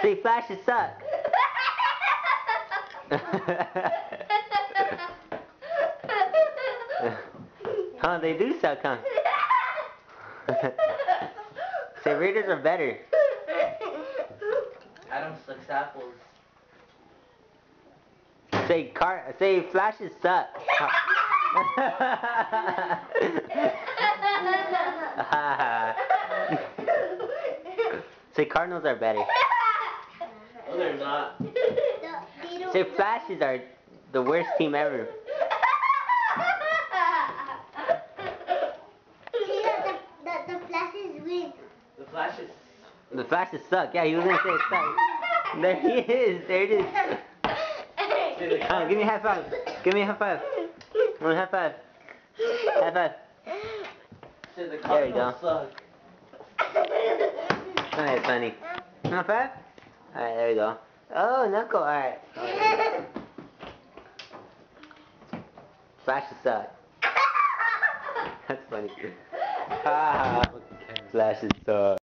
Say flashes suck. Huh, they do suck, huh? Say Raiders are better. Adam sucks apples. Say flashes suck. Say Cardinals are better. No, they're not. Say Flashes are the worst team ever. The Flashes win. The Flashes. The Flashes suck. Yeah, he was gonna say it sucks. There he is. There it is. Give me a high five. Give me a high five. One high five. High five. The There we go. suck. That's funny. High five. All right, there we go. Oh, knuckle. All right. Flashes suck. That's funny. Flashes suck.